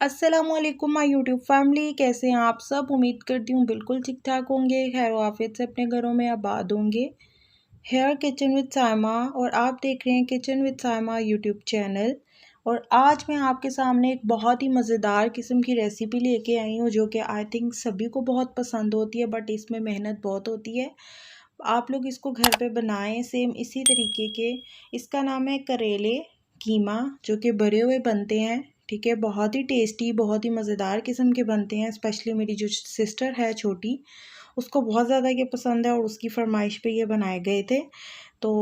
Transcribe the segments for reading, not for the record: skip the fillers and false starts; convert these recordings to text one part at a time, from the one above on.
अस्सलामुअलैकुम my YouTube family, कैसे हैं आप सब। उम्मीद करती हूँ बिल्कुल ठीक ठाक होंगे, खैर आफियत से अपने घरों में आबाद होंगे। हेयर किचन विद सायमा और आप देख रहे हैं kitchen with Saima YouTube channel. और आज मैं आपके सामने एक बहुत ही मज़ेदार किस्म की रेसिपी लेके आई हूँ जो कि आई थिंक सभी को बहुत पसंद होती है, बट इसमें मेहनत बहुत होती है। आप लोग इसको घर पे बनाएं सेम इसी तरीके के। इसका नाम है करेले कीमा, जो कि भरे हुए बनते हैं। ठीक है, बहुत ही टेस्टी, बहुत ही मज़ेदार किस्म के बनते हैं। स्पेशली मेरी जो सिस्टर है छोटी, उसको बहुत ज़्यादा ये पसंद है और उसकी फरमाइश पे ये बनाए गए थे। तो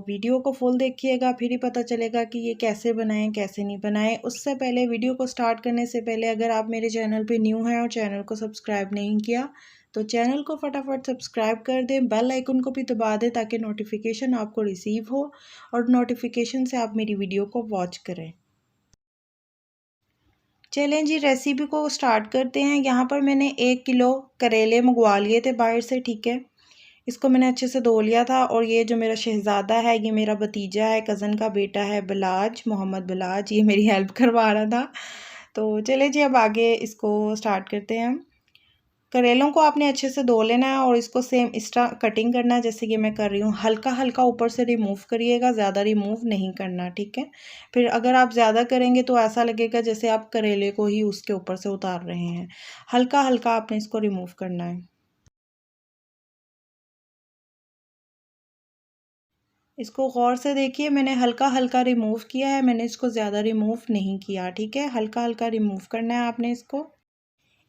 वीडियो को फुल देखिएगा, फिर ही पता चलेगा कि ये कैसे बनाएं कैसे नहीं बनाएं। उससे पहले, वीडियो को स्टार्ट करने से पहले, अगर आप मेरे चैनल पे न्यू हैं और चैनल को सब्सक्राइब नहीं किया तो चैनल को फटाफट सब्सक्राइब कर दें, बेल आइकन को भी दबा दें ताकि नोटिफिकेशन आपको रिसीव हो और नोटिफिकेशन से आप मेरी वीडियो को वॉच करें। चलें जी, रेसिपी को स्टार्ट करते हैं। यहाँ पर मैंने 1 किलो करेले मंगवा लिए थे बाहर से। ठीक है, इसको मैंने अच्छे से धो लिया था। और ये जो मेरा शहज़ादा है, ये मेरा भतीजा है, कज़न का बेटा है, बलाज, मोहम्मद बलाज, ये मेरी हेल्प करवा रहा था। तो चले जी, अब आगे इसको स्टार्ट करते हैं हम। करेलों को आपने अच्छे से धो लेना है और इसको सेम इस तरह कटिंग करना है जैसे कि मैं कर रही हूँ। हल्का हल्का ऊपर से रिमूव करिएगा, ज़्यादा रिमूव नहीं करना। ठीक है, फिर अगर आप ज़्यादा करेंगे तो ऐसा लगेगा जैसे आप करेले को ही उसके ऊपर से उतार रहे हैं। हल्का हल्का आपने इसको रिमूव करना है। इसको गौर से देखिए, मैंने हल्का हल्का रिमूव किया है, मैंने इसको ज़्यादा रिमूव नहीं किया। ठीक है, हल्का हल्का रिमूव करना है आपने इसको।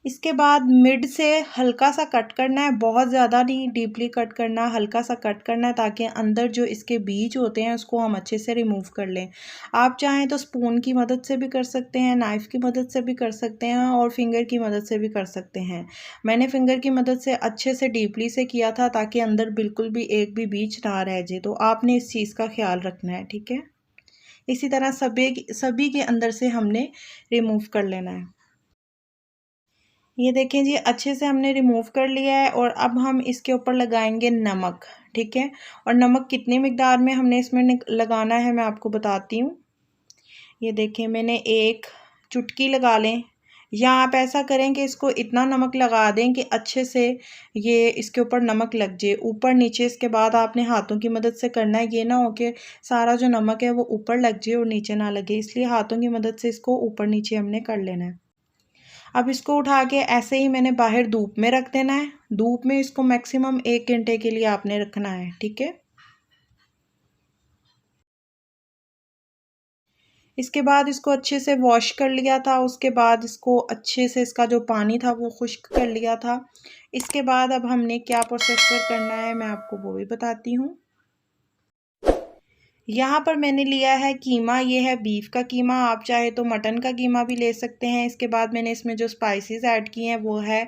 इसके बाद मिड से हल्का सा कट करना है, बहुत ज़्यादा नहीं डीपली कट करना, हल्का सा कट करना है ताकि अंदर जो इसके बीज होते हैं उसको हम अच्छे से रिमूव कर लें। आप चाहें तो स्पून की मदद से भी कर सकते हैं, नाइफ़ की मदद से भी कर सकते हैं और फिंगर की मदद से भी कर सकते हैं। मैंने फिंगर की मदद से अच्छे से डीपली से किया था ताकि अंदर बिल्कुल भी एक भी बीज ना रह जाए। तो आपने इस चीज़ का ख्याल रखना है। ठीक है, इसी तरह सभी के अंदर से हमने रिमूव कर लेना है। ये देखें जी, अच्छे से हमने रिमूव कर लिया है और अब हम इसके ऊपर लगाएंगे नमक। ठीक है, और नमक कितनी मिकदार में हमने इसमें लगाना है मैं आपको बताती हूँ। ये देखें, मैंने एक चुटकी लगा लें, या आप ऐसा करें कि इसको इतना नमक लगा दें कि अच्छे से ये इसके ऊपर नमक लग जाए ऊपर नीचे। इसके बाद आपने हाथों की मदद से करना है, ये ना हो कि सारा जो नमक है वो ऊपर लग जाए और नीचे ना लगे, इसलिए हाथों की मदद से इसको ऊपर नीचे हमने कर लेना है। अब इसको उठा के ऐसे ही मैंने बाहर धूप में रख देना है। धूप में इसको मैक्सिमम 1 घंटे के लिए आपने रखना है। ठीक है, इसके बाद इसको अच्छे से वॉश कर लिया था, उसके बाद इसको अच्छे से इसका जो पानी था वो खुश्क कर लिया था। इसके बाद अब हमने क्या प्रोसेस करना है मैं आपको वो भी बताती हूँ। यहाँ पर मैंने लिया है कीमा, ये है बीफ का कीमा, आप चाहे तो मटन का कीमा भी ले सकते हैं। इसके बाद मैंने इसमें जो स्पाइसेस ऐड किए हैं वो है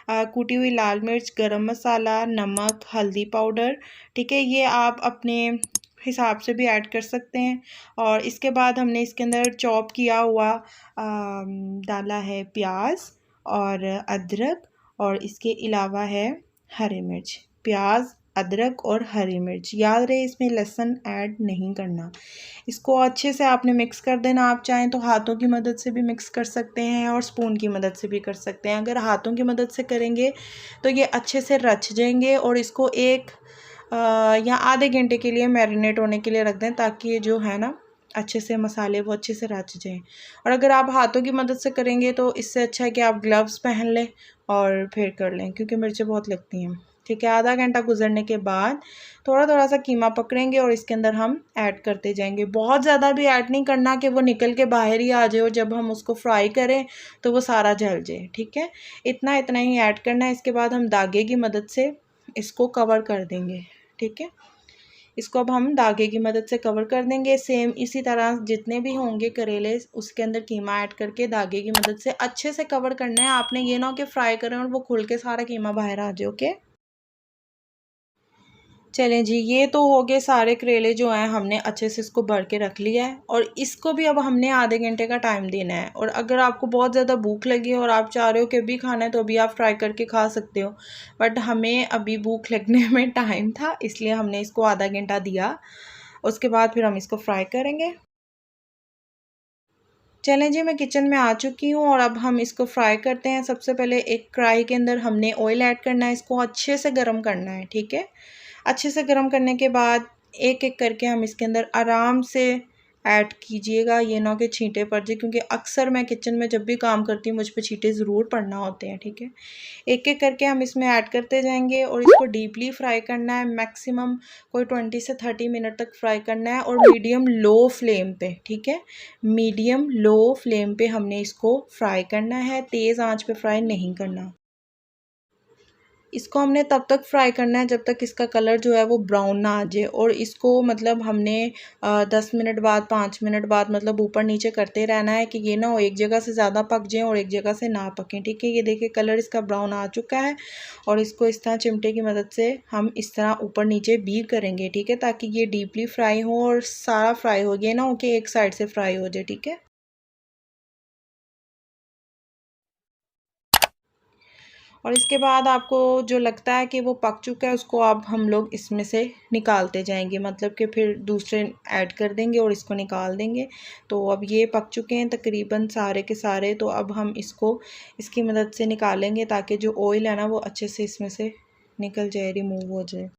कुटी हुई लाल मिर्च, गरम मसाला, नमक, हल्दी पाउडर। ठीक है, ये आप अपने हिसाब से भी ऐड कर सकते हैं। और इसके बाद हमने इसके अंदर चॉप किया हुआ डाला है प्याज और अदरक, और इसके अलावा है हरी मिर्च। प्याज, अदरक और हरी मिर्च, याद रहे इसमें लहसुन ऐड नहीं करना। इसको अच्छे से आपने मिक्स कर देना। आप चाहें तो हाथों की मदद से भी मिक्स कर सकते हैं और स्पून की मदद से भी कर सकते हैं। अगर हाथों की मदद से करेंगे तो ये अच्छे से रच जाएंगे और इसको एक या आधे घंटे के लिए मैरिनेट होने के लिए रख दें ताकि ये जो है ना अच्छे से मसाले वो अच्छे से रच जाएं। और अगर आप हाथों की मदद से करेंगे तो इससे अच्छा है कि आप ग्लव्स पहन लें और फिर कर लें, क्योंकि मिर्चें बहुत लगती हैं। ठीक है, आधा घंटा गुजरने के बाद थोड़ा थोड़ा सा कीमा पकड़ेंगे और इसके अंदर हम ऐड करते जाएंगे। बहुत ज़्यादा भी ऐड नहीं करना कि वो निकल के बाहर ही आ जाए और जब हम उसको फ्राई करें तो वो सारा जल जाए। ठीक है, इतना इतना ही ऐड करना है। इसके बाद हम धागे की मदद से इसको कवर कर देंगे। ठीक है, इसको अब हम धागे की मदद से कवर कर देंगे। सेम इसी तरह जितने भी होंगे करेले उसके अंदर कीमा ऐड करके धागे की मदद से अच्छे से कवर करना है आपने। ये ना हो कि फ्राई करें और वो खुल के सारा कीमा बाहर आ जाए। ओके, चलें जी, ये तो हो गए सारे करेले जो हैं, हमने अच्छे से इसको भर के रख लिया है। और इसको भी अब हमने आधे घंटे का टाइम देना है। और अगर आपको बहुत ज़्यादा भूख लगी है और आप चाह रहे हो कि अभी खाना है तो अभी आप फ्राई करके खा सकते हो, बट हमें अभी भूख लगने में टाइम था इसलिए हमने इसको आधा घंटा दिया। उसके बाद फिर हम इसको फ्राई करेंगे। चलें जी, मैं किचन में आ चुकी हूँ और अब हम इसको फ्राई करते हैं। सबसे पहले एक कढ़ाई के अंदर हमने ऑयल ऐड करना है, इसको अच्छे से गर्म करना है, ठीक है। अच्छे से गर्म करने के बाद एक एक करके हम इसके अंदर आराम से ऐड कीजिएगा, ये ना कि छींटे पड़ जाए, क्योंकि अक्सर मैं किचन में जब भी काम करती हूँ मुझ पे छींटे ज़रूर पड़ना होते हैं, ठीक है। एक एक करके हम इसमें ऐड करते जाएंगे और इसको डीपली फ्राई करना है, मैक्सिमम कोई 20 से 30 मिनट तक फ्राई करना है और मीडियम लो फ्लेम पे, ठीक है। मीडियम लो फ्लेम पे हमने इसको फ्राई करना है, तेज़ आंच पे फ्राई नहीं करना। इसको हमने तब तक फ्राई करना है जब तक इसका कलर जो है वो ब्राउन ना आ जाए, और इसको मतलब हमने 10 मिनट बाद 5 मिनट बाद मतलब ऊपर नीचे करते रहना है कि ये ना हो एक जगह से ज़्यादा पक जाए और एक जगह से ना पकें, ठीक है। ये देखिए कलर इसका ब्राउन आ चुका है और इसको इस तरह चिमटे की मदद से हम इस तरह ऊपर नीचे बीट करेंगे, ठीक है, ताकि ये डीपली फ्राई हो और सारा फ्राई हो गया ना हो कि एक साइड से फ्राई हो जाए, ठीक है। और इसके बाद आपको जो लगता है कि वो पक चुका है उसको अब हम लोग इसमें से निकालते जाएंगे, मतलब कि फिर दूसरे ऐड कर देंगे और इसको निकाल देंगे। तो अब ये पक चुके हैं तकरीबन सारे के सारे, तो अब हम इसको इसकी मदद से निकालेंगे ताकि जो ऑयल है ना वो अच्छे से इसमें से निकल जाए, रिमूव हो जाए।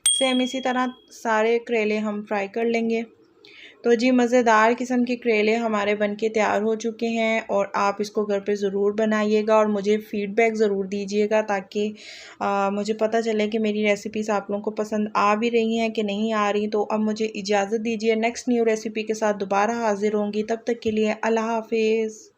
सेम इसी तरह सारे करेले हम फ्राई कर लेंगे। तो जी मज़ेदार किस्म के करेले हमारे बनके तैयार हो चुके हैं और आप इसको घर पे ज़रूर बनाइएगा और मुझे फ़ीडबैक ज़रूर दीजिएगा, ताकि मुझे पता चले कि मेरी रेसिपीज़ आप लोगों को पसंद आ भी रही हैं कि नहीं आ रही। तो अब मुझे इजाज़त दीजिए, नेक्स्ट न्यू रेसिपी के साथ दोबारा हाज़िर होंगी, तब तक के लिए अल्लाह हाफ़िज़।